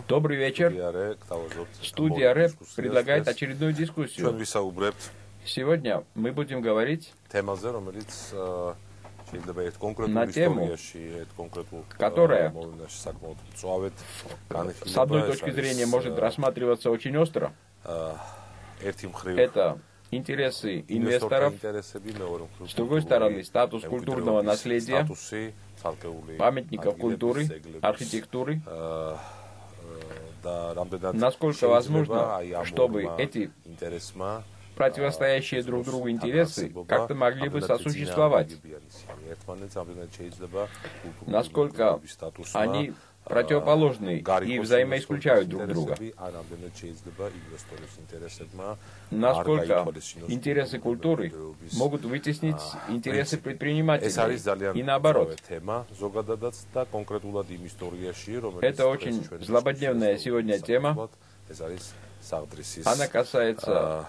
Добрый вечер. Студия РЭП предлагает очередную дискуссию. Сегодня мы будем говорить на тему, которая с одной точки зрения может рассматриваться очень остро. Это интересы инвесторов, с другой стороны статус культурного наследия, памятников культуры, архитектуры. Насколько возможно, чтобы эти противостоящие друг другу интересы как-то могли бы сосуществовать. Насколько они противоположны и взаимоисключают друг друга. Насколько интересы культуры могут вытеснить интересы предпринимателей и наоборот. Это очень злободневная сегодня тема. Она касается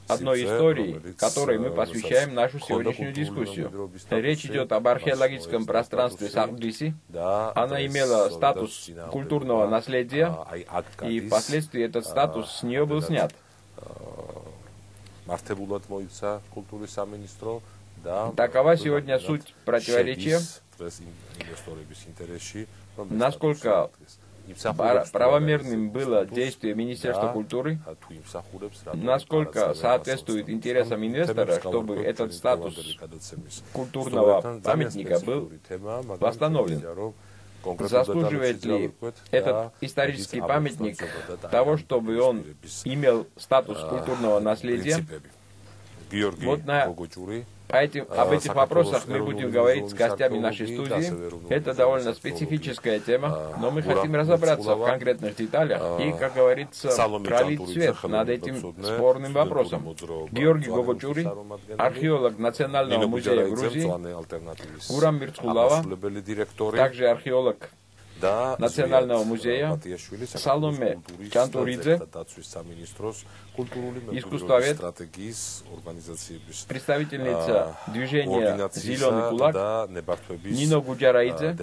одной истории, которой мы посвящаем нашу сегодняшнюю дискуссию. Речь идет об археологическом пространстве Сагдриси. Она имела статус культурного наследия, и впоследствии этот статус с нее был снят. Такова сегодня суть противоречия, насколько правомерным было действие Министерства культуры, насколько соответствует интересам инвестора, чтобы этот статус культурного памятника был восстановлен. Заслуживает ли этот исторический памятник того, чтобы он имел статус культурного наследия? Вот об этих вопросах мы будем говорить с гостями нашей студии. Это довольно специфическая тема, но мы хотим разобраться в конкретных деталях и, как говорится, пролить свет над этим спорным вопросом. Георгий Гогочури, археолог Национального музея Грузии, Гурам Мирцхулава, также археолог Национального музея, Саломе Чантуридзе, искусствовед, представительница движения «Зеленый кулак», Нино Гуджараидзе,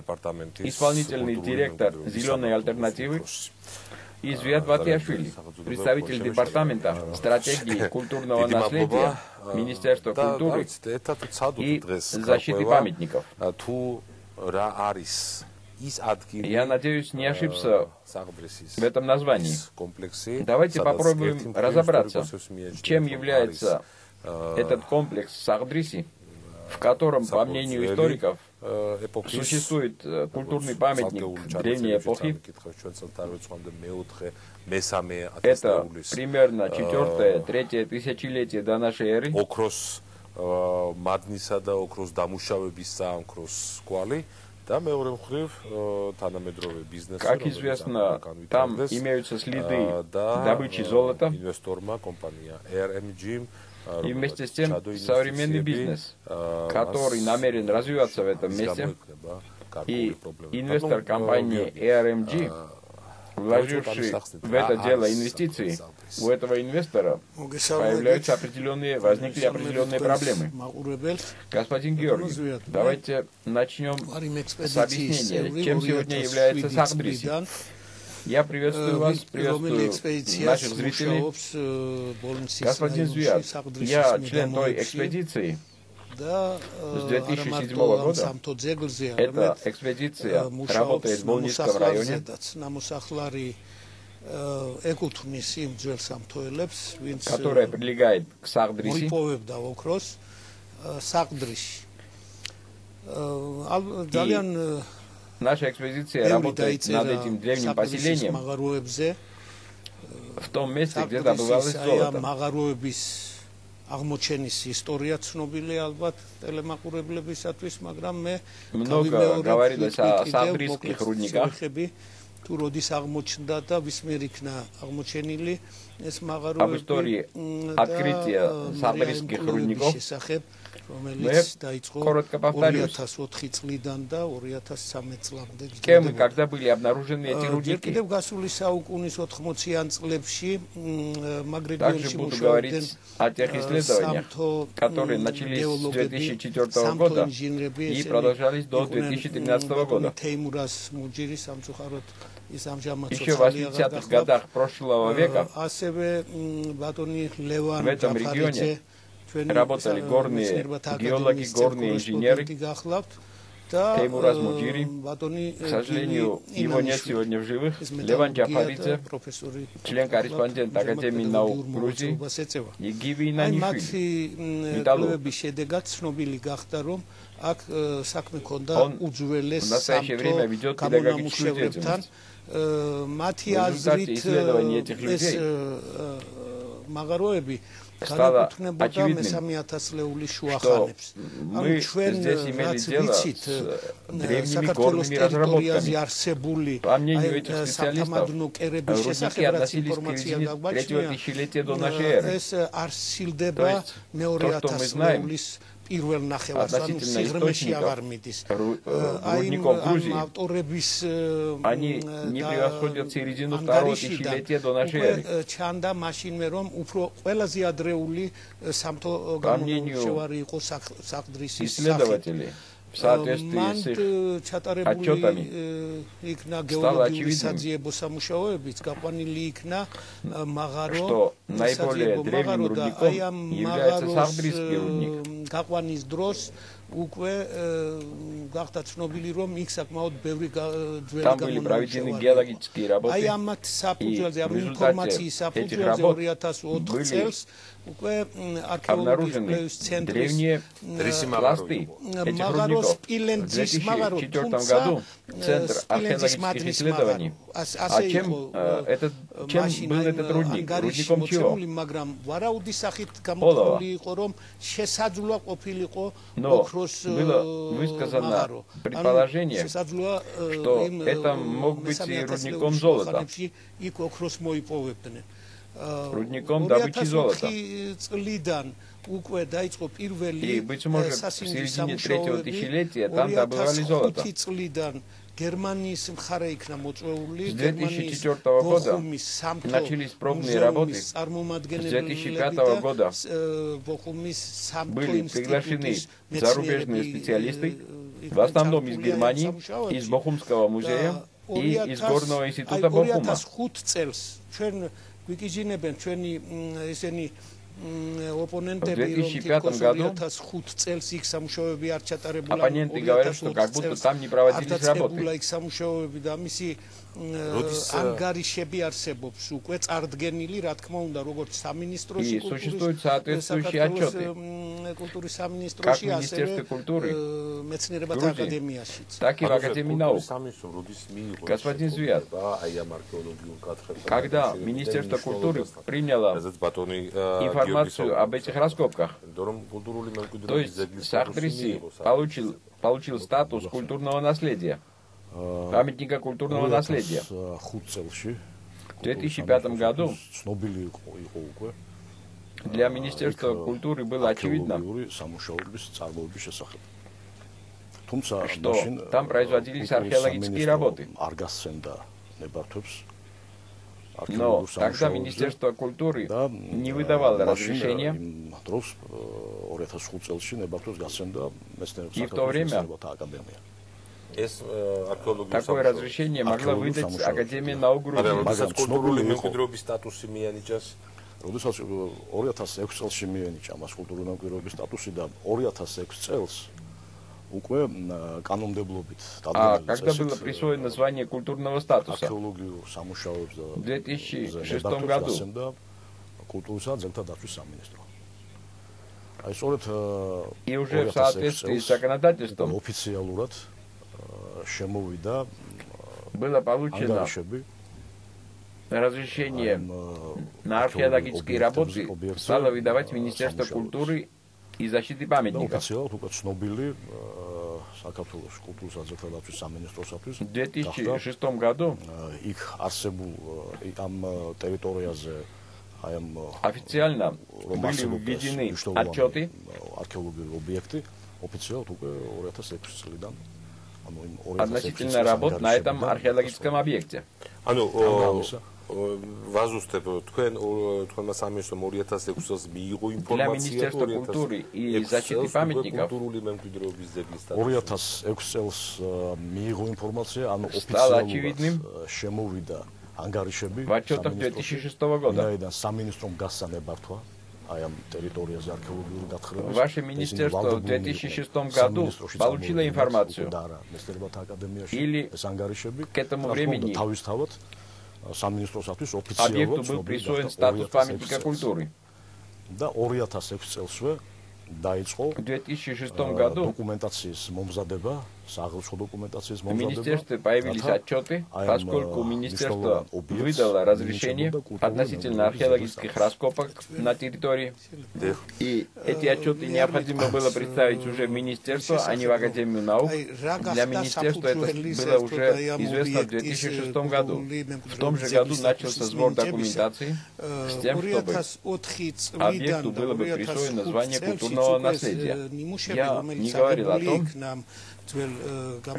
исполнительный директор «Зеленой альтернативы», и Звиат Ватиашвили, представитель департамента стратегии культурного наследия Министерства культуры и защиты памятников. Я надеюсь, не ошибся в этом названии. Давайте попробуем разобраться, чем является этот комплекс Сагдриси, в котором, по мнению историков, существует культурный памятник древней эпохи. Это примерно 4-3 тысячелетие до нашей эры. Как известно, там имеются следы добычи золота, и вместе с тем современный бизнес, который намерен развиваться в этом месте, и инвестор компании ARMG, вложивший в это дело инвестиции, у этого инвестора возникли определенные проблемы. Господин Георгий, давайте начнем с объяснения, чем сегодня является Сагдриси. Я приветствую вас, приветствую наших зрителей. Господин Звиат, я член той экспедиции с 2007 года. Эта экспедиция работает в Болнинском районе, которая прилегает к Сагдриси. И наша экспедиция работает над этим древним поселением в том месте, где добывалось золото. Много говорилось о сагдрийских рудниках. Об истории открытия сагдрийских рудников. რომელიც დაიწყო 2004 წლიდან და 2013 წლამდე. Кем, когда были обнаружены эти рудники? კიდევ გასული საუკუნის 80-იან წლებში Также буду говорить о тех исследованиях, которые начались с 2004 года и продолжались до 2013 года. Еще в 80-х годах прошлого века в этом регионе работали горные геологи, горные инженеры. Теймураз Муджири, к сожалению, его нет сегодня в живых. Леван Джафаридзе, член-корреспондент Академии наук Грузии, и Гиви Нанишвили, металлург. Он в настоящее время ведет педагогическую деятельность. В результате исследований этих людей стало очевидным, что мы здесь имели дело с древними горными разработками. По мнению этих специалистов, рудники относились к середине 3-го тысячелетия до нашей эры. То есть, то, что мы знаем относительно источников рудников Грузии, они не превосходят середину 2-го тысячелетия до нашей эры. По мнению исследователей, в соответствии с их отчетами, стало очевидным, что наиболее древним рудником является Сахдрийский рудник. Там были проведены геологические работы, и в результате этих работ были обнаружены древние пласты этих рудников. В 2004 году Центр археологических исследований. А чем был этот рудник? Рудником чего? Олова. Но было высказано предположение, что это мог быть и рудником золота. Рудником добычи золота. И, быть может, в середине 3-го тысячелетия там добывали золото. С 2004 года начались пробные работы. С 2005 года были приглашены зарубежные специалисты, в основном из Германии, из Бохумского музея и из Горного института Бохума. В 2005 году оппоненты говорят, что как будто там не проводились работы. И существуют соответствующие отчеты, как в Министерстве культуры Грузии, так и в Академии наук. Господин Звят, когда Министерство культуры приняло информацию об этих раскопках, то есть Сахдрийский получил статус культурного наследия, памятника культурного наследия. В 2005 году для Министерства культуры было очевидно, что там производились археологические работы. Но тогда Министерство культуры не выдавало разрешения, и в то время такое разрешение могла выдать Академия наук Грузии. როდესაც 2006 წელს მიენიჭა მას კულტურული მემკვიდრეობის სტატუსი და 2006 წელს უკვე კანონმდებლობით А когда было присвоено звание культурного статуса? археологию სამუშაოებს და в 2006 году. კულტურისა ძეგლთა დაცვის სამინისტრო. აი სწორედ И уже в соответствии с законодательством официალურად შემოვიდა было получено разрешение на археологические работы стало выдавать Министерство культуры и защиты памятников. В 2006 году Официально были введены отчеты археологические объекты, официально только 2006 წლიდან. Относительно работ на этом археологическом объекте. Вазустებ თქვენმა სამინისტრომ 2006 წელს მიიღო ინფორმაცია Для Министерства культуры и защиты памятников კულტურული მემკვიდრეობის ძეგლის 2006 წელს მიიღო ინფორმაცია, ანუ стало очевидным შემოვიდა ანგარიშები в отчетах 2006 года. სამინისტრომ გასანებართვა აი ამ ტერიტორიაზე არქეოლოგიური გათხრების. Ваше министерство в 2006 году получило информацию. Или к этому времени объекту был присвоен статус памятника культуры. Да 2006 წელსვე დაიწყო в 2006 году документацიის მომზადება, საღრიცხვო документацიის в მომზადება. министерстве появились отчеты, поскольку министерство выдало разрешение относительно археологических раскопок на территории. И эти отчеты необходимо было представить уже в министерство, а не в Академию наук. Для министерства это было уже известно в 2006 году. В том же году начался сбор документации с тем, чтобы объекту было бы присвоено звание культурного наследия. Я не говорил о том,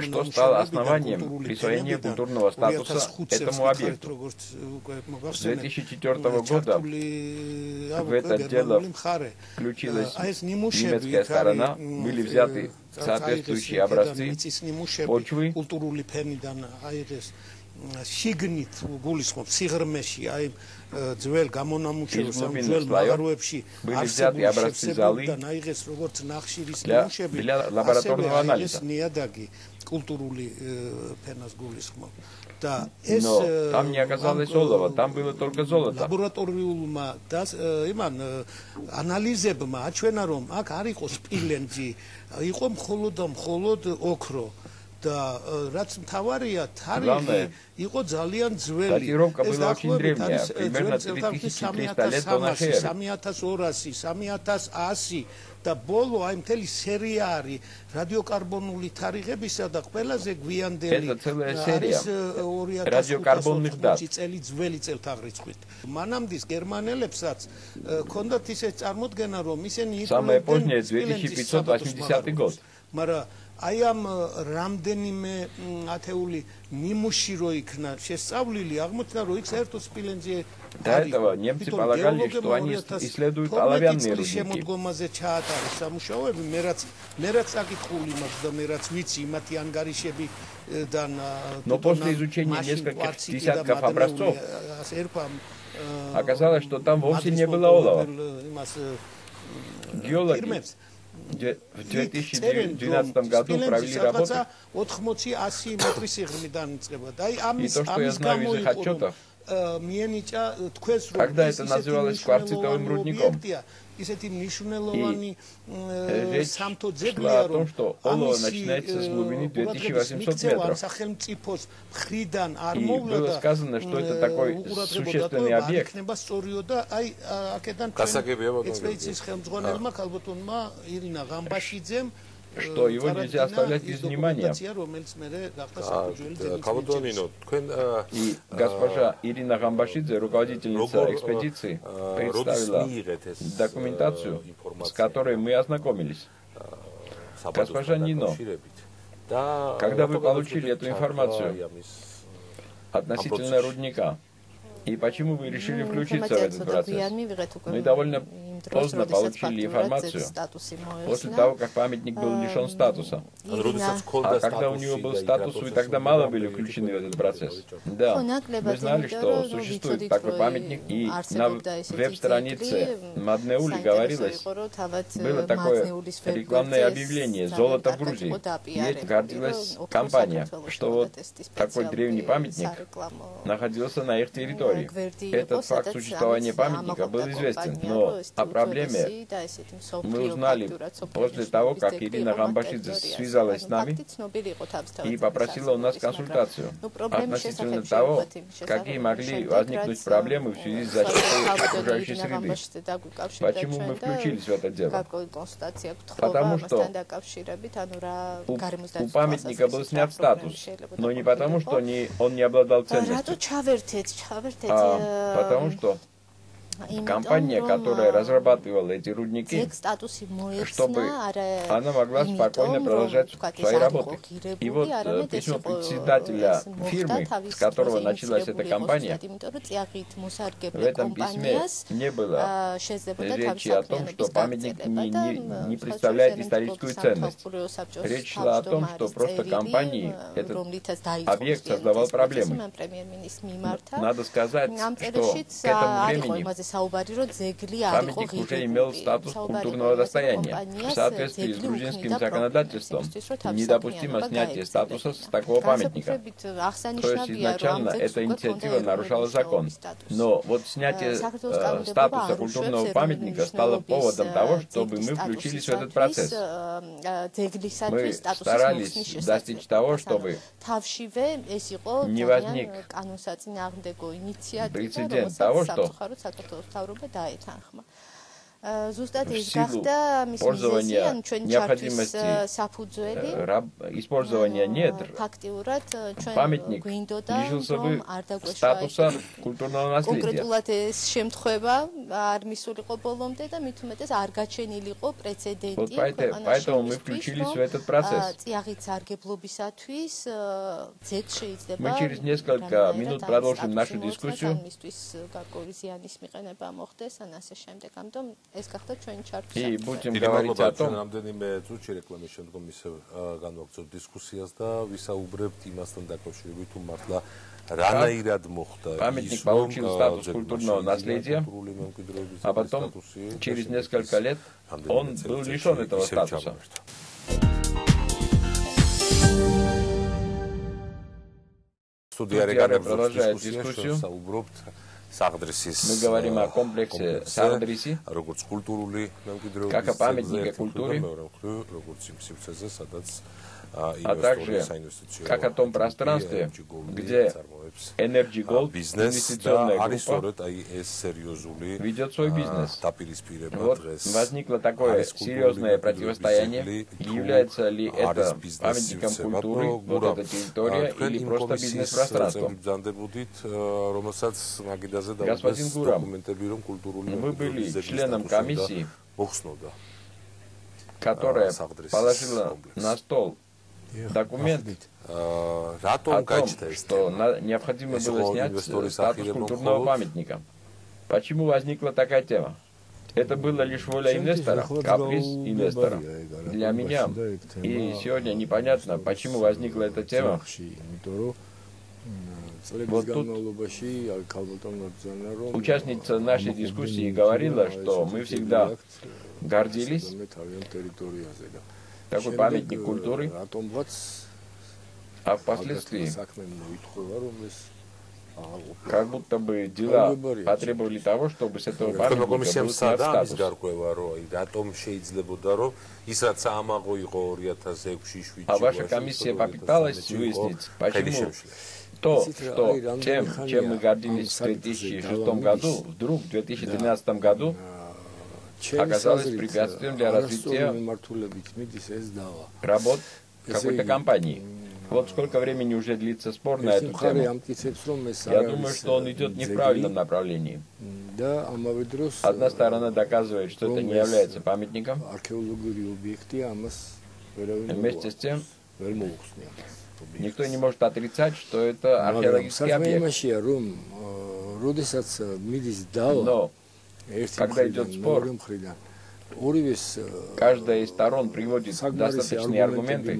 что стало основанием присвоения культурного статуса этому объекту. С 2004 года в это дело включилась немецкая сторона, были взяты соответствующие образцы почвы. შიგნით გულისხმობ სიღრმეში აი ძველ გამონამუშევრებს ამ ძველ მაღაროებში были образцы залы აიღეს როგორც ნახშირის ნიმუშები ლაბორატორного анализа. ნიადაგი კულტურული ფენას გულისხმობ და ეს там не оказалось олова, там было только золото. ლაბორატორიულმა და იმან ანალიზებმა აჩვენა რომ აქ არ იყო სპილენძი, იყო მხოლოდ ოქრო. Да, რაც მთავარია, თარიღი იყო ძალიან ძველი. ეს დაახლოებით примерно 3300 лет до нашей эры. 3200, 3100 და ბოლო აი მთელი სერია არის რადიოკარბონული თარიღებისა და ყველაზე გვიანდელი არის 2000 წელი ძველი წელთაღრიცხვით. მანამდის გერმანელებსაც ქონდათ ისე წარმოდგენა, რომ ისინი Самое позднее 2580 год. მაგრამ აი ამ რამდენიმე ათეული ნიმუში რო იქნა შესწავლილი, აღმოჩნდა რომ იქ საერთოდ სპილენძი До этого немцы полагали, что они исследуют оловянные рудники. შემოდგომაზე ჩაატარეს სამუშაოები, მერაც აკითხული მაქვს და მერაც ვიცი იმათი ანგარიშებიდან Но после изучения нескольких десятков образцов оказалось, что там вовсе не было олова. Геологи в 2012 году провели работу. И то, что я знаю из их отчетов, когда это называлось кварцитовым рудником. И речь шла о том, что олово начинается с глубины 2800 метров. И было сказано, что это такой существенный объект. Что его нельзя оставлять без внимания. И госпожа Ирина Гамбашидзе, руководительница экспедиции, представила документацию, с которой мы ознакомились. Госпожа Нино, когда вы получили эту информацию относительно рудника, и почему вы решили включиться в этот процесс? Мы довольно поздно получили информацию, после того, как памятник был лишен статуса. А когда у него был статус, вы тогда мало были включены в этот процесс. Да, мы знали, что существует такой памятник, и на веб-странице Маднеули говорилось, было такое рекламное объявление «Золото в Грузии». И гордилась компания, что вот такой древний памятник находился на их территории. Этот факт существования памятника был известен, но о проблеме мы узнали после того, как Ирина Гамбашидзе связалась с нами и попросила у нас консультацию относительно того, какие могли возникнуть проблемы в связи с защитой окружающей среды. Почему мы включились в это дело? Потому что у памятника был снят статус, но не потому, что он не обладал ценностью, а потому что компания, которая разрабатывала эти рудники, чтобы она могла спокойно продолжать свои работы. И вот письмо председателя фирмы, с которого началась эта компания, в этом письме не было речи о том, что памятник не представляет историческую ценность. Речь шла о том, что просто компании этот объект создавал проблемы. Надо сказать, что к этому времени памятник уже имел статус культурного достояния. В соответствии с грузинским законодательством недопустимо снятие статуса с такого памятника. То есть изначально эта инициатива нарушала закон. Но вот снятие статуса культурного памятника стало поводом того, чтобы мы включились в этот процесс. Мы старались достичь того, чтобы не возник прецедент того, что в силу пользования необходимости использования недр памятник лишился бы статуса культурного наследия. Вот поэтому мы включились в этот процесс. Мы через несколько минут продолжим нашу дискуссию. И будем говорить о том, памятник получил статус культурного наследия, а потом, через несколько лет, он был лишен этого статуса. Студия продолжает дискуссию. Мы говорим о комплексе Сагдриси, как о памятнике культуры, а также как о том пространстве, где Energy Gold, инвестиционная группа, ведет свой бизнес. Вот возникло такое серьезное противостояние. Является ли это памятником культуры, вот эта территория, или просто бизнес-пространством? Господин Гурам, мы были членом комиссии, которая положила на стол документ о том, что необходимо было снять статус культурного памятника. Почему возникла такая тема? Это было лишь воля инвестора, каприз инвестора. Для меня и сегодня непонятно, почему возникла эта тема. Вот тут участница нашей дискуссии говорила, что мы всегда гордились такой памятник культуры, а впоследствии как будто бы дела потребовали того, чтобы с этого памятника был снят статус. А ваша комиссия попыталась выяснить, почему то, что чем мы гордились в 2006 году, вдруг в 2013 году оказалось препятствием для развития работ какой-то компании. Вот сколько времени уже длится спор на эту тему. Я думаю, что он идет не в правильном направлении. Одна сторона доказывает, что это не является памятником. Вместе с тем, никто не может отрицать, что это археологический объект. Но когда идет спор, каждая из сторон приводит достаточные аргументы,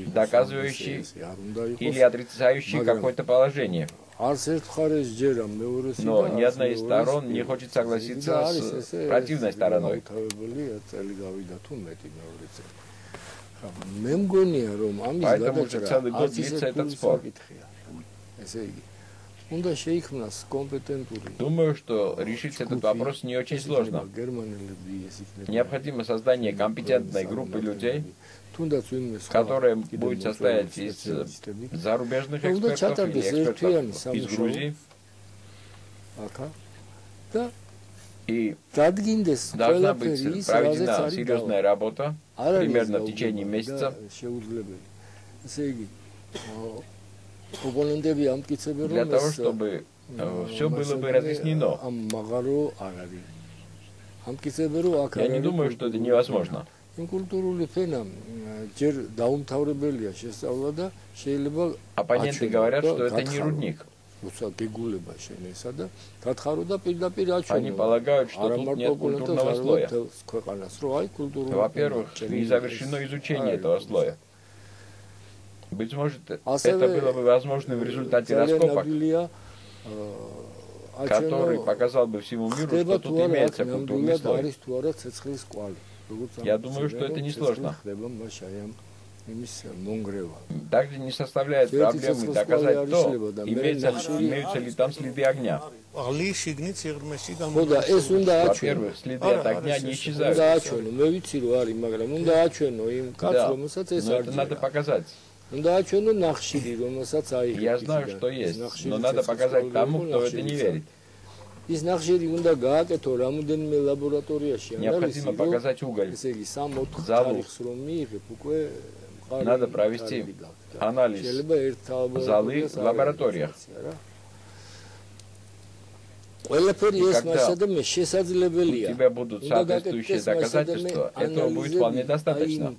доказывающие или отрицающие какое-то положение. Но ни одна из сторон не хочет согласиться с противной стороной. Поэтому уже целый год длится этот спор. Думаю, что решить этот вопрос не очень сложно. Необходимо создание компетентной группы людей, которая будет состоять из зарубежных экспертов или экспертов из Грузии. И должна быть проведена серьезная работа, примерно в течение месяца. Для того, чтобы все было бы разъяснено. Я не думаю, что это невозможно. Оппоненты говорят, что это не рудник. Они полагают, что тут нет культурного слоя. Во-первых, не завершено изучение этого слоя. Быть может, это было бы возможно в результате раскопок, который показал бы всему миру, что тут имеется культурный слой. Я думаю, что это несложно. Также не составляет проблемы доказать то, имеются ли там следы огня. Во-первых, следы от огня не исчезают. Да, но это надо показать. Я знаю, что есть, но надо показать тому, кто в это не верит. Необходимо показать уголь, залу. Надо провести анализ золы в лабораториях. И когда у тебя будут соответствующие доказательства, этого будет вполне достаточно.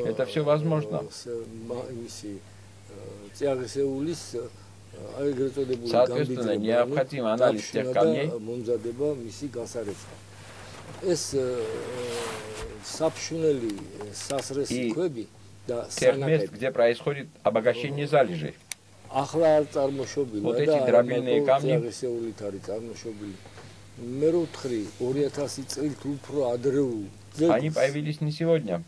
Это все возможно. Соответственно, необходим анализ тех камней, и тех мест, где происходит обогащение залежей. Вот эти дробильные камни, они появились не сегодня.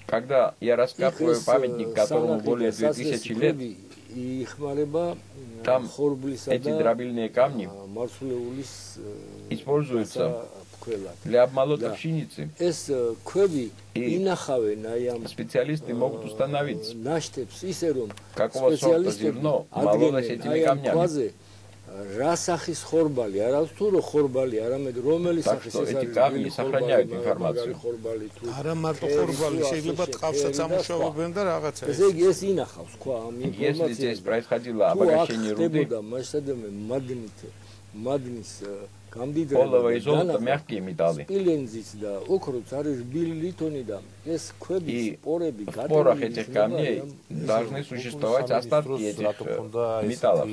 Когда я раскапываю памятник, которому более 2000 лет, там эти дробильные камни используются для обмолота пшеницы. И специалисты могут установить, какого сорта зерно мололось этими камнями. Так что эти камни сохраняют информацию. Если здесь происходило обогащение руды, олово и золото – мягкие металлы. И в порах этих камней должны существовать остатки этих металлов.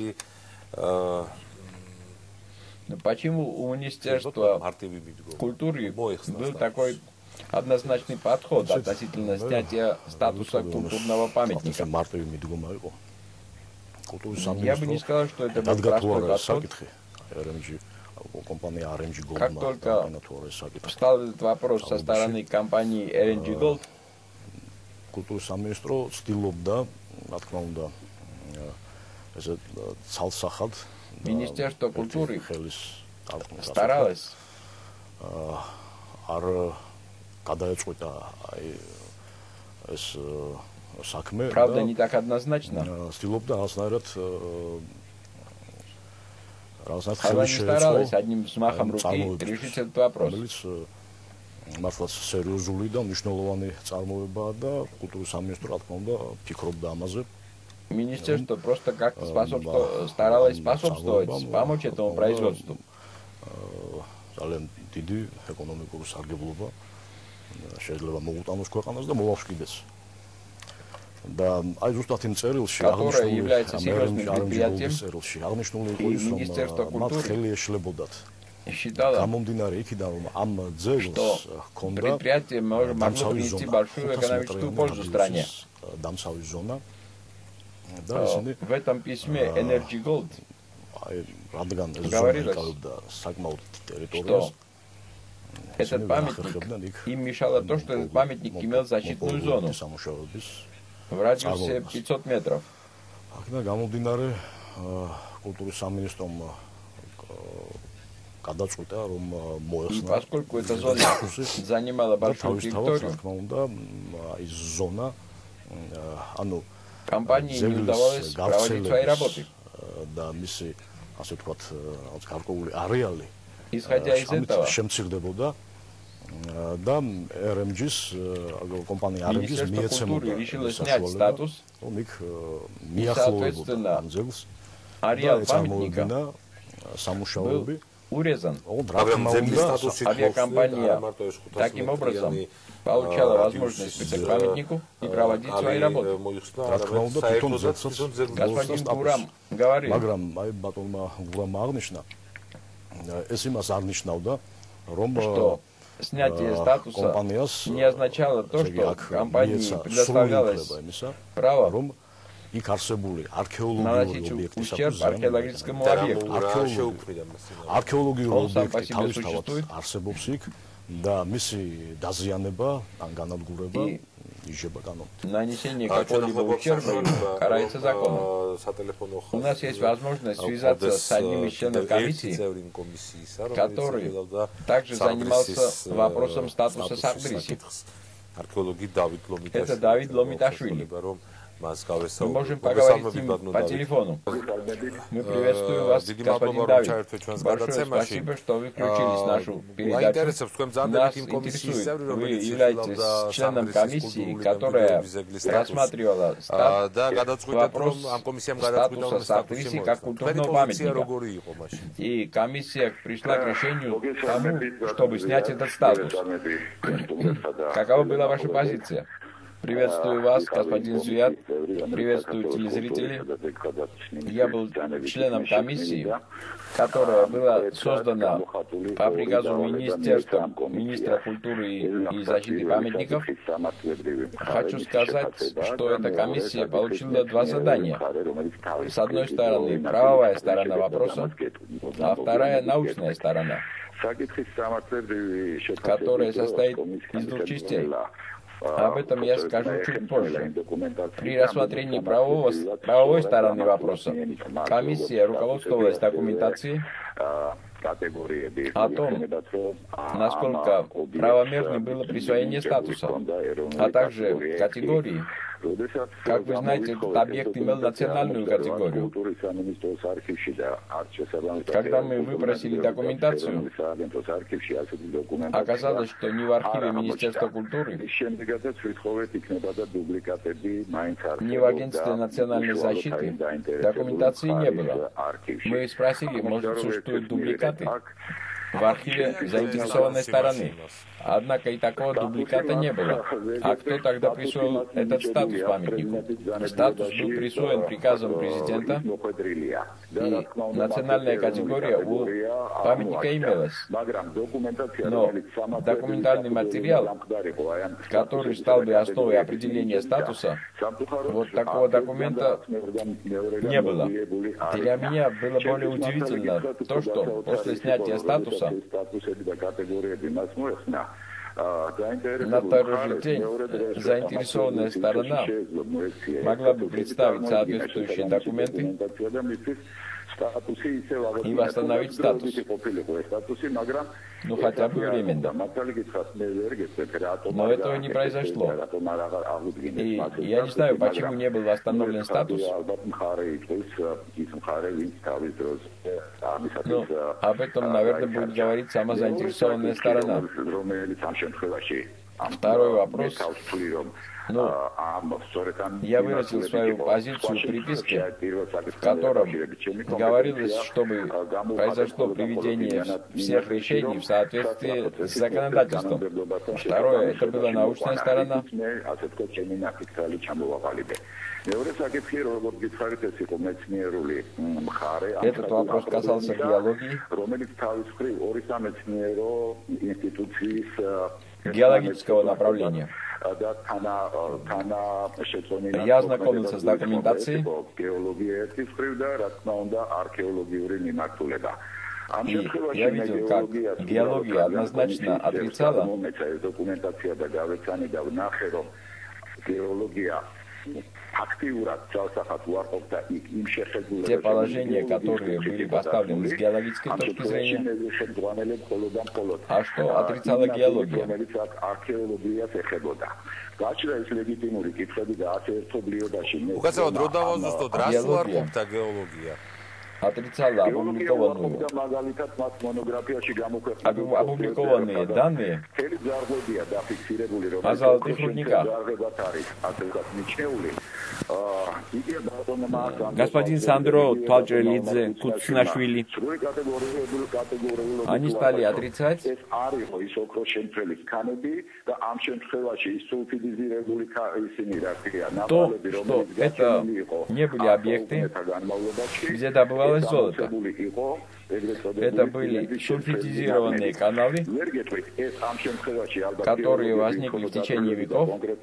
Почему у Министерства культуры был такой однозначный подход относительно снятия статуса культурного памятника? Я бы не сказал, что это был простой подход. Как только встал этот вопрос со стороны компании RNG Gold, Министерство культуры старалось правда, не так однозначно. Она не старалась одним взмахом руки решить этот вопрос. Министерство просто как-то старалось способствовать, помочь этому производству. Которое является серьезным предприятием, и Министерство культуры считало, что предприятие могло принести большую экономическую пользу стране. В этом письме Energy Gold говорилось, что этот памятник, им мешало то, что этот памятник имел защитную зону в радиусе 500 метров. И поскольку эта зона занимала большую территорию, компании не удавалось проводить свои работы. Исходя из этого, და RMG-ს კომპანია RMG-ს მიეცემოდა სტატუს იქ მიახლოვებოდა ამ ძეგლს არიან პამятника სამუშაოები урезан. Авиакомпания таким образом получала возможность прийти к памятнику и проводить свои работы. Господин Гурам говорил, მაგრამ აი ბატონმა გურამმა აღნიშნა ეს იმას არ ნიშნავდა რომ снятие статуса не означало то, что компании предоставлялось право რომ იქ არსებული არქეოლოგიური ობიექტი არქეოლოგическому объекту. არქეოლოგიური ობიექტი თავისთავად არსებობს იქ და მისი დაზიანება ან განადგურება ижება канон. Нанесение какого-либо ущерба карается законом. У нас есть возможность связаться с одним из членов комиссии, который также занимался вопросом статуса Сагдриси. Это Давид Ломиташвили. Мы можем поговорить с ним по телефону. Мы приветствуем вас, господин Давид. Большое спасибо, что вы включились в нашу передачу. Нас интересует, вы являетесь членом комиссии, которая рассматривала вопрос статуса Сагдриси как культурного памятника. И комиссия пришла к решению тому, чтобы снять этот статус. Какова была ваша позиция? Приветствую вас, господин Зуят, приветствую телезрителей. Я был членом комиссии, которая была создана по приказу министра культуры и защиты памятников. Хочу сказать, что эта комиссия получила два задания. С одной стороны, правовая сторона вопроса, а вторая научная сторона, которая состоит из двух частей. Об этом я скажу чуть позже. При рассмотрении правовой стороны вопроса комиссия руководствовалась документацией о том, насколько правомерным было присвоение статуса, а также категории. Как вы знаете, этот объект имел национальную категорию. Когда мы выпросили документацию, оказалось, что ни в архиве Министерства культуры, ни в Агентстве национальной защиты документации не было. Мы спросили, может, существуют дубликаты в архиве заинтересованной стороны. Однако и такого дубликата не было. А кто тогда присвоил этот статус памятнику? Статус был присвоен приказом президента, и национальная категория у памятника имелась. Но документальный материал, который стал бы основой определения статуса, вот такого документа не было. Для меня было более удивительно то, что после снятия статуса на второй же день заинтересованная сторона могла бы представить соответствующие документы и восстановить статус. Ну, хотя бы временно. Но этого не произошло. И я не знаю, почему не был восстановлен статус. Но об этом, наверное, будет говорить сама заинтересованная сторона. Второй вопрос. Ну, я выразил свою позицию в приписке, в котором говорилось, чтобы произошло приведение всех решений в соответствии с законодательством. Второе, это была научная сторона. Этот вопрос касался биологии, геологического направления. Я ознакомился с документацией, и я видел, как геология однозначно отрицала те положения, которые были поставлены с геологической точки зрения. А что отрицала геология? отрицала опубликованную данные о золотых рудниках. Господин Сандро Твалчелидзе, Куцнашвили, они стали отрицать, то, что это не были объекты, где добывалось золото. Это были сульфидизированные каналы, которые возникли в течение веков, и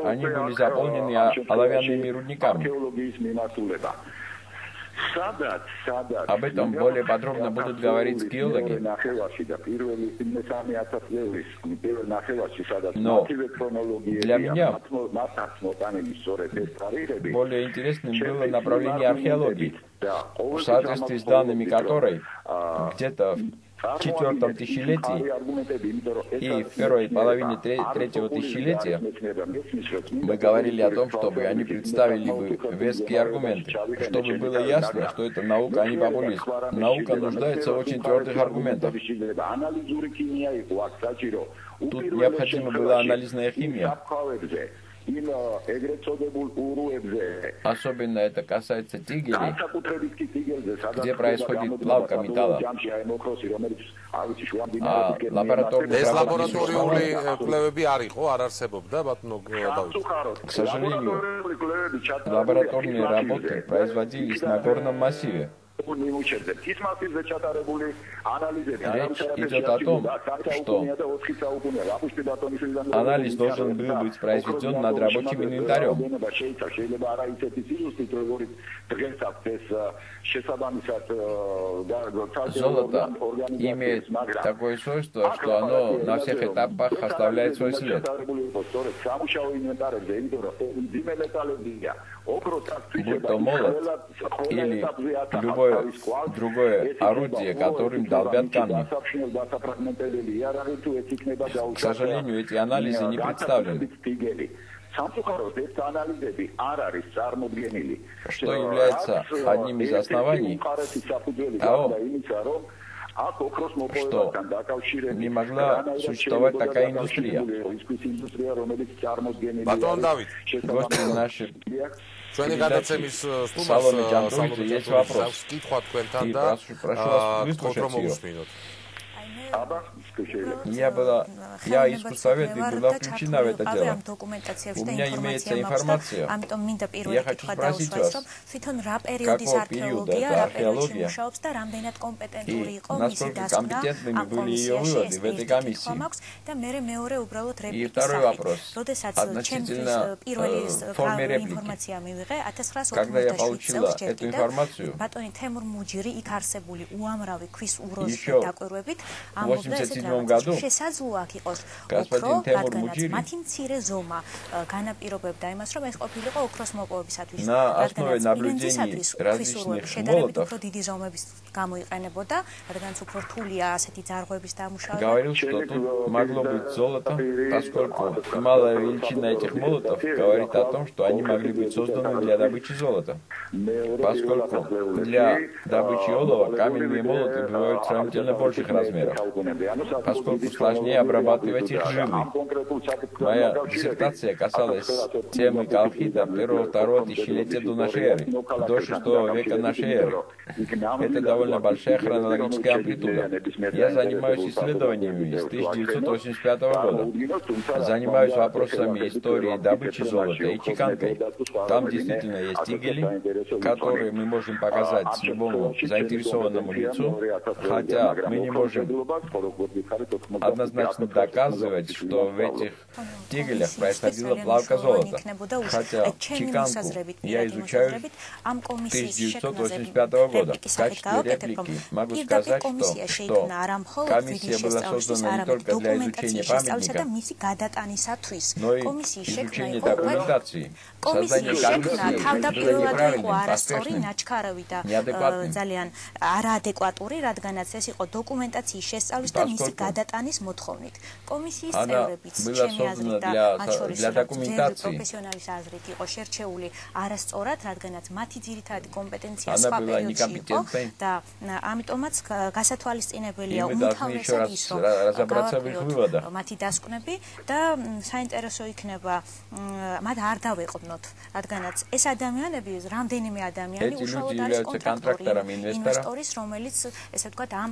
они были заполнены оловянными рудниками. Об этом более подробно будут говорить геологи. Но для меня более интересным было направление археологии, в соответствии с данными которой где-то в 4 тысячелетии и в первой половине 3-го тысячелетия мы говорили о том, чтобы они представили бы веские аргументы, чтобы было ясно, что это наука, а не популизм. Наука нуждается в очень твердых аргументах. Тут необходима была анализная химия. Особенно это касается тигелей, где происходит плавка металла. А лабораторные к сожалению, лабораторные работы производились на горном массиве. Речь идет о том, что анализ должен был быть произведен над рабочим инвентарем. Золото имеет такое свойство, что оно на всех этапах оставляет свой след. Будь то молот или любое другое орудие, которым долбят камни. К сожалению, эти анализы не представлены. Что является одним из оснований того, что не могла существовать такая индустрия. Гости наши Саломе Джамбуридзе, есть вопрос. И прошу вас выслушать ее. Я искусствовед и была включена в это дело. У меня имеется информация. Я хочу спросить вас, какого периода это археология и насколько компетентными были ее выводы в этой комиссии. И второй вопрос относительно формы реплики. Когда я получила эту информацию, еще в 1987 году господин Темур Муджири на основе наблюдений различных молотов говорил, что тут могло быть золото, поскольку малая величина этих молотов говорит о том, что они могли быть созданы для добычи золота. Поскольку для добычи олова каменные молоты бывают сравнительно больших размеров, поскольку сложнее обрабатывать их жилы. Моя диссертация касалась темы колхида 1-2 тысячелетия до нашей эры, до 6 века нашей эры. Это довольно большая хронологическая амплитуда. Я занимаюсь исследованиями с 1985 года. Занимаюсь вопросами истории добычи золота и чеканкой. Там действительно есть тигели, которые мы можем показать любому заинтересованному лицу, хотя мы не можем однозначно доказывать, что в этих тигелях происходила плавка золота. Хотя чеканку я изучаю с 1985 года. В качестве реплики могу сказать, что комиссия была создана не только для изучения памятника, но и изучения документации. Создание комиссии было неправильным, поспешным, неадекватным. არაადეკვატური, რადგანაც ეს იყო დოკუმენტაციის შესწავლის და მისი გადატანის მოთხოვნით. კომისიის წევრებიც ჩემი აზრით და მათ შორის პროფესიონალის აზრით იყო შერჩეული არასწორად, რადგანაც მათი ძირითადი კომპეტენცია სხვა პერიოდში იყო და ამიტომაც გასათვალისწინებელია უმთავრესად ის, რომ გავაკეთოთ მათი დასკვნები და საინტერესო იქნება მათ არ დავეყვნოთ, რადგანაც ეს ადამიანები, რამდენიმე ადამიანი უშუალოდ არის კონტრაქტორი ინვესტორის, რომელიც ესე ვთქვათ ამ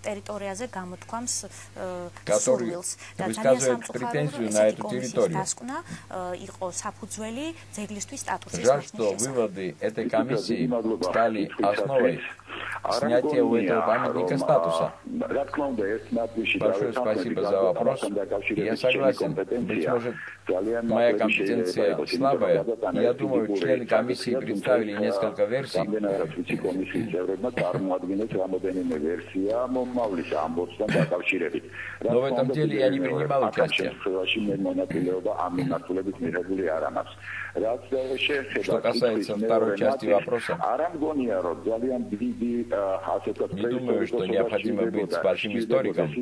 ტერიტორიაზე გამოთქვამს სურვილს და ძალიან სამწუხაროა ეს ტერიტორია დასკვნა იყო საფუძველი ძეგლისთვის статуса. Жаль, что выводы этой комиссии стали основой снятия у этого памятника статуса. Большое спасибо за вопрос. Я согласен, быть может, моя компетенция слабая. Я думаю, члены комиссии представили несколько версий. Но в этом деле я не принимал участия. Что касается второй части вопроса, не думаю, что необходимо быть большим историком.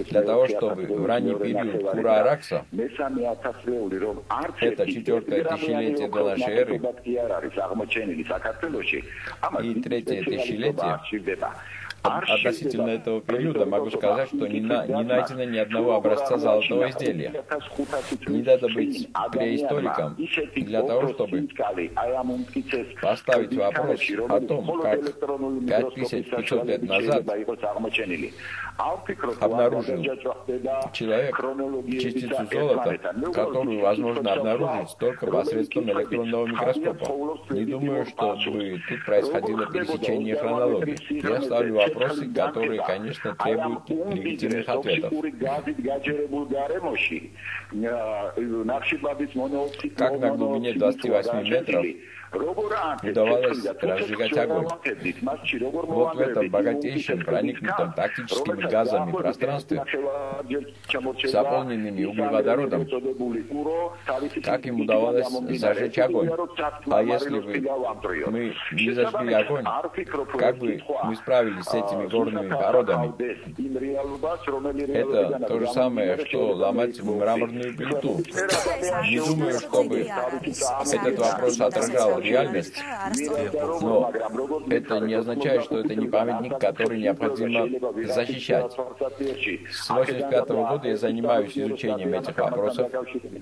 Для того, чтобы в ранний период Кура-Аракса, это 4-е тысячелетие до нашей эры и 3-е тысячелетие, относительно этого периода могу сказать, что не найдено ни одного образца золотого изделия. Не надо быть преисториком для того, чтобы поставить вопрос о том, как 5500 лет назад обнаружил человек частицу золота, которую возможно обнаружить только посредством электронного микроскопа. Не думаю, что бы тут происходило пересечение хронологии. Я ставлю вопросы, которые, конечно, требуют легитимных ответов. Как на глубине 28 метров удавалось разжигать огонь. Вот в этом богатейшем, проникнутом тактическими газами пространстве, заполненными углеводородом, как им удавалось зажечь огонь? А если бы мы не зажгли огонь, как бы мы справились с этими горными породами? Это то же самое, что ломать мраморную плиту. Не думаю, чтобы этот вопрос отражал реальность, но это не означает, что это не памятник, который необходимо защищать. С 1985 года я занимаюсь изучением этих вопросов.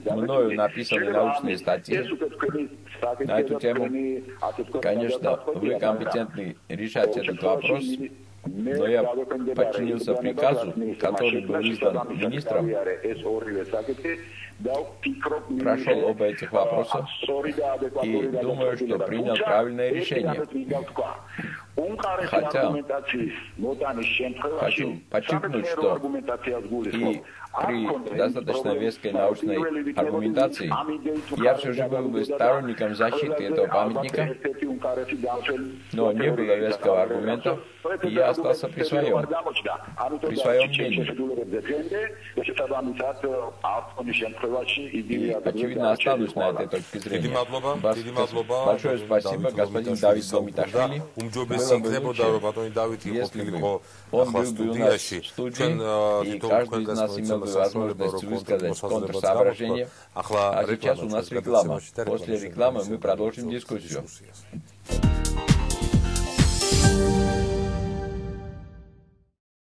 Мною написаны научные статьи на эту тему. Конечно, вы компетентны решать этот вопрос, но я подчинился приказу, который был издан министром, прошел оба этих вопроса и думаю, что принял правильное решение. Хотя хочу подчеркнуть, что и при достаточно веской научной аргументации я все же был бы сторонником защиты этого памятника, но не было веского аргумента, и я остался при своем мнении. И, очевидно, останусь на этой точке зрения. Большое спасибо, господин Давид Домиташвили. Было бы лучше, если бы он был бы у нас в студии, и каждый из нас имел бы возможность высказать контрсоображение. А сейчас у нас реклама. После рекламы мы продолжим дискуссию.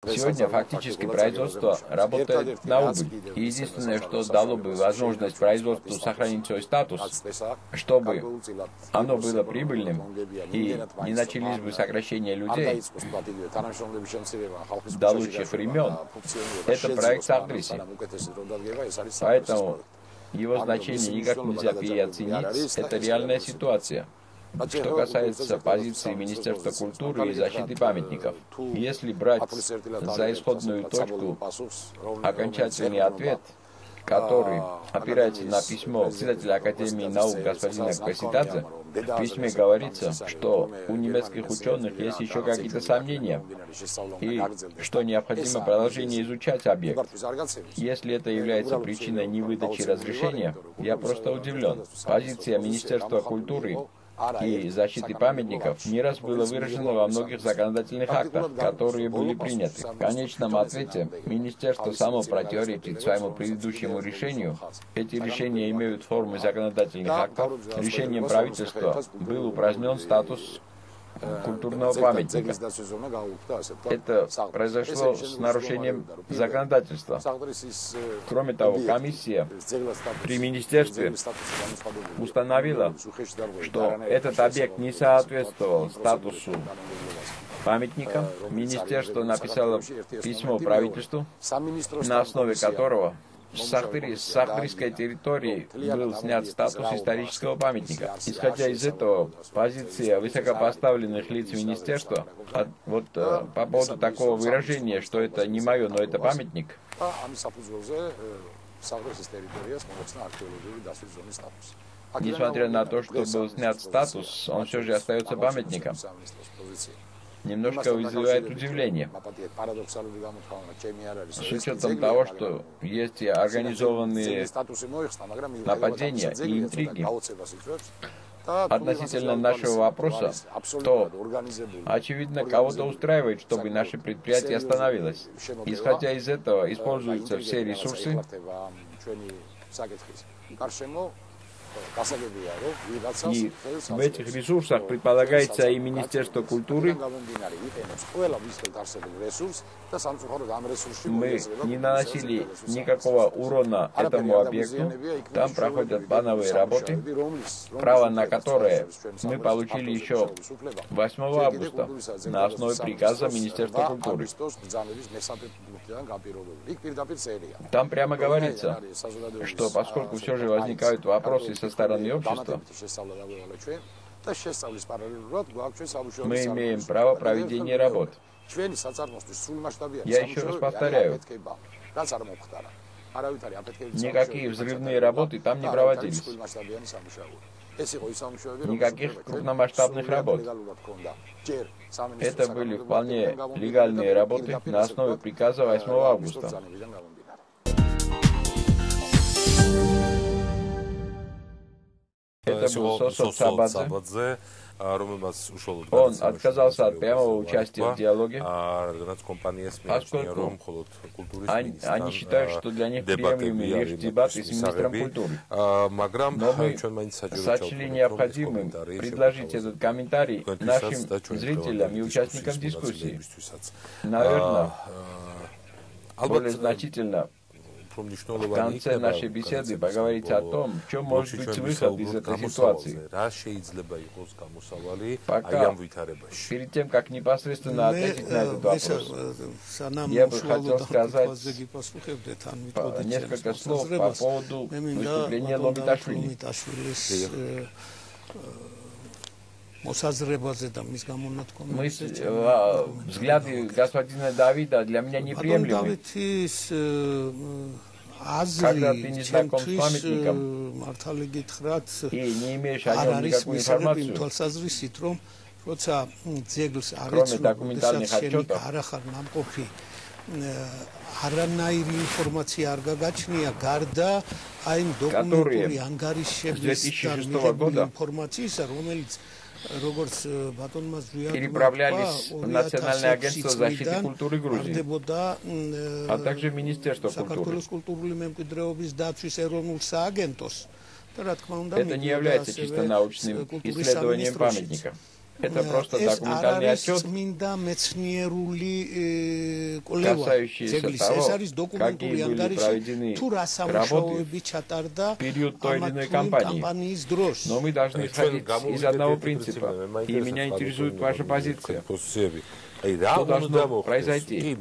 Сегодня фактически производство работает на убыль. И единственное, что дало бы возможность производству сохранить свой статус, чтобы оно было прибыльным и не начались бы сокращения людей до лучших времен, это проект Сардриси. Поэтому его значение никак нельзя переоценить. Это реальная ситуация. Что касается позиции Министерства культуры и защиты памятников, если брать за исходную точку окончательный ответ, который опирается на письмо председателя Академии наук господина Кваситадзе, в письме говорится, что у немецких ученых есть еще какие-то сомнения, и что необходимо продолжение изучать объект. Если это является причиной невыдачи разрешения, я просто удивлен. Позиция Министерства культуры и защиты памятников не раз было выражено во многих законодательных актах, которые были приняты. В конечном ответе Министерство само противоречит своему предыдущему решению. Эти решения имеют форму законодательных актов. Решением правительства был упразднен статус культурного памятника. Это произошло с нарушением законодательства. Кроме того, комиссия при министерстве установила, что этот объект не соответствовал статусу памятника. Министерство написало письмо правительству, на основе которого с сахтрийской территории был снят статус исторического памятника. Исходя из этого, позиция высокопоставленных лиц министерства по поводу такого выражения, что это не мое, но это памятник, несмотря на то, что был снят статус, он все же остается памятником. Немножко вызывает удивление. С учетом того, что есть и организованные нападения и интриги относительно нашего вопроса, то, очевидно, кого-то устраивает, чтобы наше предприятие остановилось. Исходя из этого, используются все ресурсы, и в этих ресурсах предполагается и Министерство культуры. Мы не наносили никакого урона этому объекту. Там проходят плановые работы, право на которые мы получили еще 8 августа на основе приказа Министерства культуры. Там прямо говорится, что поскольку все же возникают вопросы со стороны общества, мы имеем право проведения работ. Я еще раз повторяю, никакие взрывные работы там не проводились. Никаких крупномасштабных работ. Это были вполне легальные работы на основе приказа 8 августа. Это был Сосот Сабадзе. Он отказался от прямого участия в диалоге, поскольку они считают, что для них приемлемы лишь дебаты с министром культуры. Но мы сочли необходимым предложить этот комментарий нашим зрителям и участникам дискуссии. Наверное, более значительно в конце нашей беседы поговорить о том, в чем может быть выход из этой ситуации. Пока, перед тем, как непосредственно ответить на этот вопрос, я бы хотел сказать несколько слов по поводу выступления Ломиташвили. Взгляды господина Давида для меня неприемлемы. Когда ты не знаком с памятником и не имеешь о нем никакую информацию, кроме документальных отчетов, которые с 2006 года переправлялись в Национальное агентство защиты культуры Грузии, а также в Министерство культуры. Это не является чисто научным исследованием памятника. Это просто документальный отчет, касающийся того, какие были проведены работы в период той или иной кампании. Но мы должны исходить из одного принципа, и меня интересует ваша позиция. Что должно произойти? Я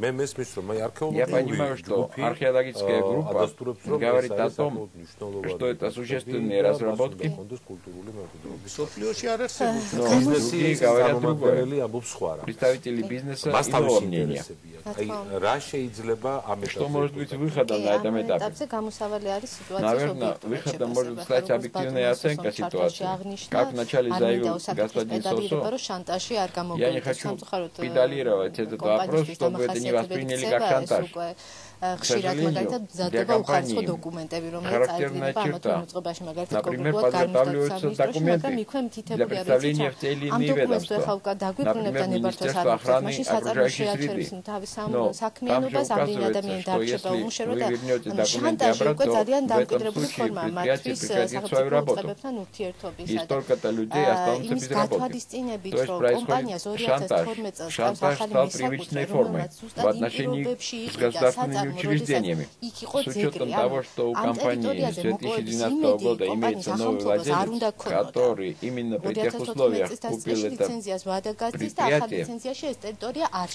понимаю, что археологическая группа говорит о том, что это существенные разработки, но другие говорят другое. Представители бизнеса иного мнения. Что может быть выходом на этом этапе? Наверное, выходом может стать объективная оценка ситуации. Как вначале заявил господин Сосо, я не хочу педалировать этот вопрос, чтобы это не восприняли как шантаж. К сожалению, для компании характерная черта. Например, подготавливаются документы для представления в те или иные ведомства. Например, Министерство охраны окружающей среды. Но там же указывается, что если вы вернете документы обратно, то в этом случае предприятие прекратит свою работу. И столько-то людей останутся без работы. То есть происходит шантаж. Шантаж стал привычной формой в отношении с государственными учреждениями. С учетом того, что у компании с 2012 года имеется новый владелец, который именно при тех условиях купил это предприятие,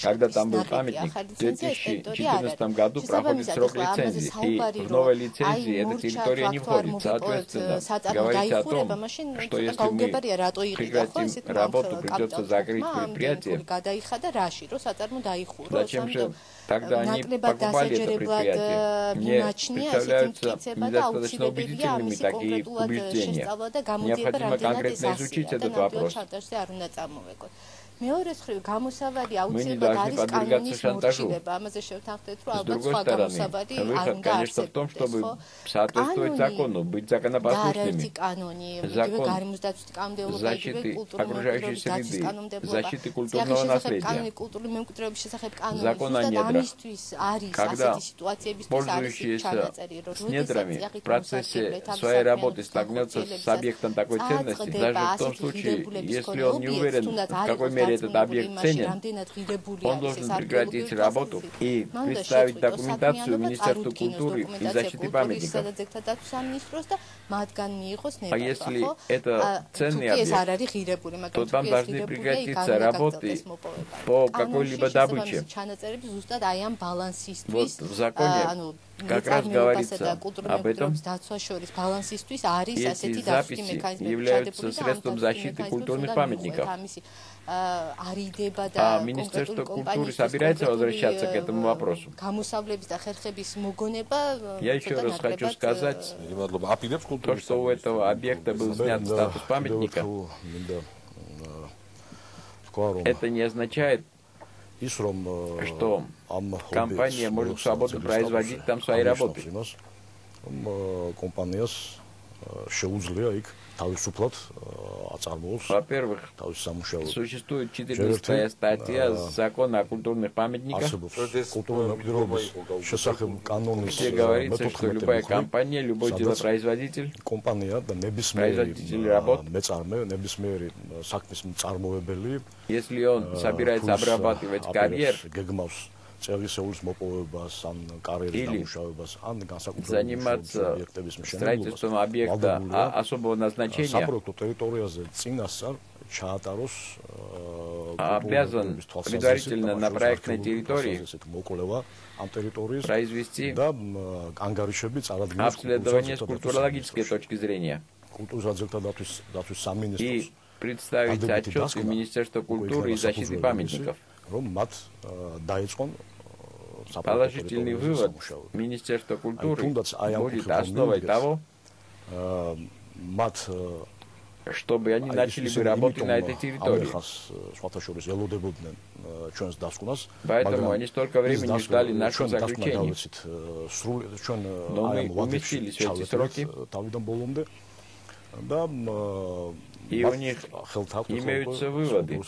когда там был памятник, в 2014 году проходит срок лицензии, и в новой лицензии эта территория не входит. Соответственно, говорить о том, что если мы прекратим работу, придется закрыть предприятие, зачем же тогда они покупали это предприятие? Мне представляются недостаточно убедительными такие убеждения. Необходимо конкретно изучить этот вопрос. Мы не должны подвергаться шантажу. С другой стороны, выход, конечно, в том, чтобы соответствовать закону, быть законопослушными. Закон защиты окружающей среды, защиты культурного наследия, закон о недрах. Когда пользующийся с недрами в процессе своей работы столкнется с объектом такой ценности, даже в том случае, если он не уверен, в какой мере этот объект ценен, он должен прекратить работу и представить документацию Министерству культуры и защиты памятников. А если это ценный объект, то там должны прекратиться работы по какой-либо добыче. Вот в законе как раз говорится об этом. Эти записи являются средством защиты культурных памятников. А Министерство культуры собирается возвращаться к этому вопросу? Я еще раз хочу сказать, то, что у этого объекта был снят статус памятника, это не означает, что компания может свободно производить там свои работы. Во-первых, существует 14-я статья закона о культурных памятниках, где говорится, что любая компания, любой делопроизводитель, производитель работ, если он собирается обрабатывать карьер, или заниматься строительством объекта особого назначения, обязан предварительно на проектной территории произвести обследование с культурологической точки зрения и представить отчет в Министерство культуры и защиты памятников. Положительный вывод Министерства культуры будет основой того, чтобы они начали бы работать на этой территории. Поэтому они столько времени ждали нашего заключения. Но мы уместились в эти сроки, и у них имеются выводы.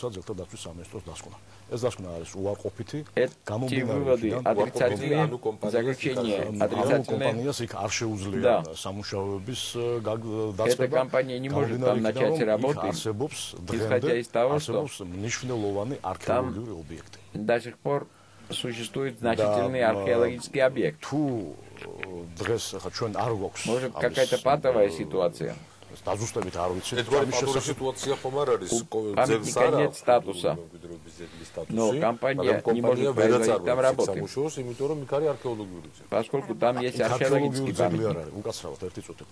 Эти выводы отрицательные, заключения отрицательные. Да. Эта компания не может там начать работы, исходя из того, что там до сих пор существует значительный археологический объект. Может, какая-то патовая ситуация. დაზუსტებით არ ვიცი. Эдгар ситуация ხომ არ არის памятника нет статуса. Но компания не может производить там работы. იმიტომ რომ იქ არის არქეოლოგიური ძეგლი. Поскольку там есть археологический памятник. უკაცრავად ერთი წუთი.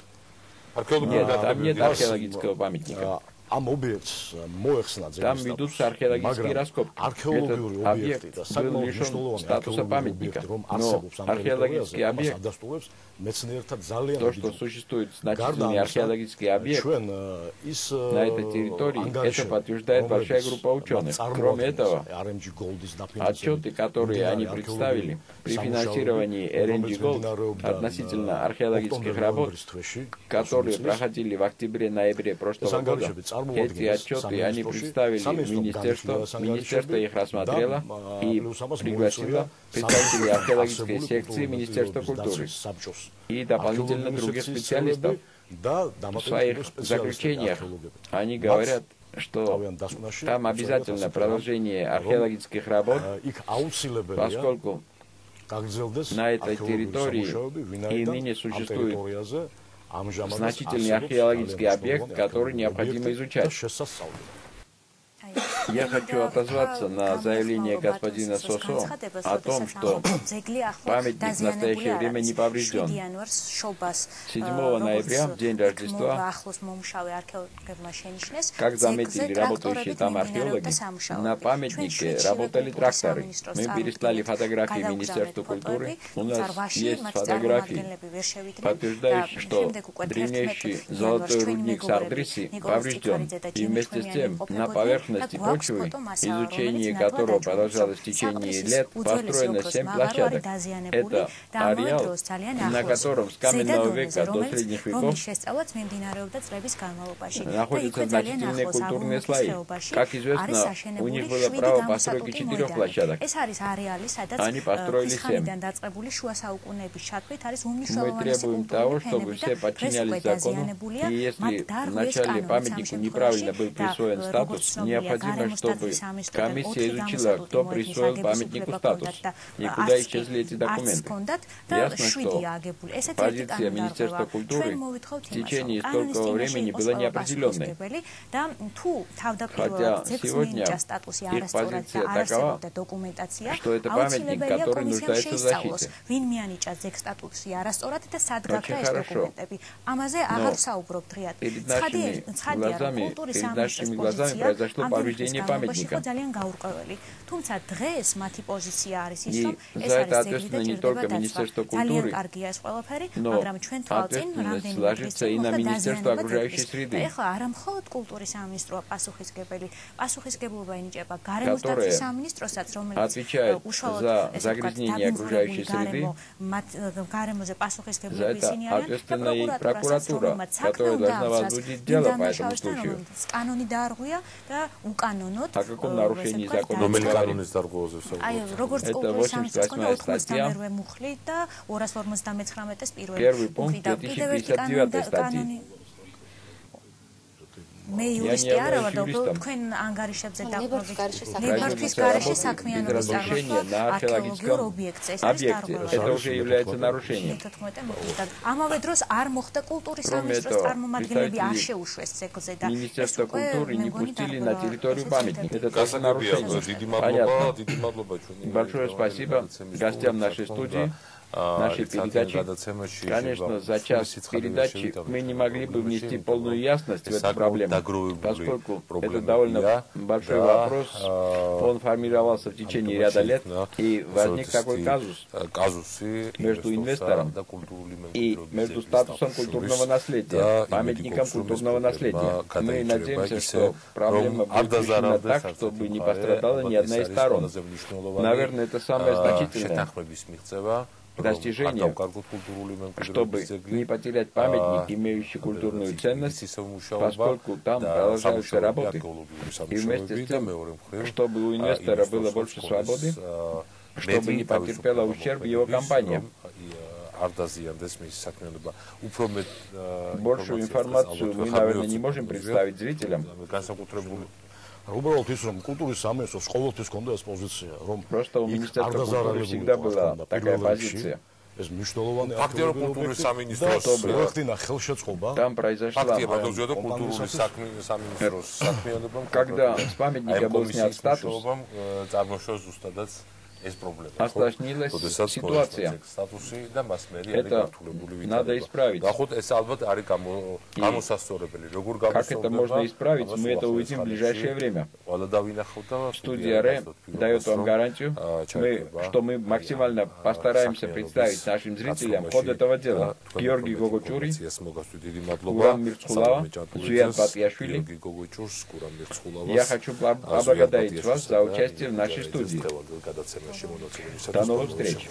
Нет, там нет археологического памятника. Am объектс მოეხსნა ძეგლის Там ведутся археологические раскопки. Археологიური объекты და был лишен статуса памятника. Но археологический объект, то, что существует значительный археологический объект на этой территории, это подтверждает большая группа ученых. Кроме этого, отчеты, которые они представили при финансировании RNG Gold относительно археологических работ, которые проходили в октябре-ноябре прошлого года, эти отчеты они представили в министерство их рассмотрело и пригласило представителей археологической секции Министерства культуры и дополнительно других специалистов. В своих заключениях они говорят, что там обязательно продолжение археологических работ, поскольку на этой территории и ныне существует значительный археологический объект, который необходимо изучать. Я хочу отозваться на заявление господина Сосо о том, что памятник в настоящее время не поврежден. 7 ноября, в день Рождества, как заметили работающие там археологи, на памятнике работали тракторы. Мы переслали фотографии Министерству культуры. У нас есть фотографии, подтверждающие, что древнейший золотой рудник Сардриси поврежден. И вместе с тем на поверхности почвы, изучение которого продолжалось в течение лет, построено 7 площадок. Это ареал, на котором с каменного века до средних веков находятся значительные культурные слои. Как известно, у них было право постройки 4 площадок. Они построили 7. Мы требуем того, чтобы все подчинялись закону, и если в начале памятнику неправильно был присвоен статус, необходимо, чтобы комиссия изучила, кто присвоил памятнику статус и куда исчезли эти документы. Ясно, что позиция Министерства культуры в течение столького времени была неопределенной. Хотя сегодня их позиция такова, что это памятник, который нуждается в защите. Очень хорошо. Но перед нашими глазами произошло повреждение памятника. И за это ответственно не только Министерство культуры, но ответственность ложится и на Министерство окружающей среды, которое отвечает за загрязнение окружающей среды. За это ответственна и прокуратура, которая должна возбудить дело по этому случаю. О каком нарушении закона говорим? Это 88-я статья. Первый пункт 2059 статьи. Я не являюсь юристом. Без разрешения на археологическом объекте. Это уже является нарушением. Кроме этого, представители Министерства культуры не пустили на территорию памятник. Это тоже нарушение. Понятно. Большое спасибо гостям нашей студии. Нашей передачи. Конечно, за час передачи мы не могли бы внести полную ясность в эту проблему, поскольку это довольно большой вопрос, он формировался в течение ряда лет, и возник такой казус между инвестором и между статусом культурного наследия, памятником культурного наследия. Мы надеемся, что проблема будет решена так, чтобы не пострадала ни одна из сторон. Наверное, это самое значительное достижение, чтобы не потерять памятник, имеющий культурную ценность, поскольку там продолжаются работы. И вместе с тем, чтобы у инвестора было больше свободы, чтобы не потерпела ущерб его компания. Большую информацию мы, наверное, не можем представить зрителям. Просто у Министерства культуры всегда была такая позиция. ეს მნიშვნელოვანი ფაქტია, რომ კულტურის სამინისტროს მოახდინა ხელშეწყობა. Там произошла კულტურის სამინისტროს საქმიანობამ, когда с памятника был снят статус, წარმოშვა ზუსტადაც ეს პრობლემა. Осложнилась ситуация. Это надо исправить. Наход ეს ალბათ არის გამოსასწორებელი. Როგორ გამოსწორდება? Как это можно исправить? Мы это увидим в ближайшее время. Студия РЭ дает вам гарантию, что мы максимально постараемся представить нашим зрителям ход этого дела. Георгий Гогочури, Гурам Мирцхулава, Зуян Патияшвили. Я хочу поблагодарить вас за участие в нашей студии. До новых встреч!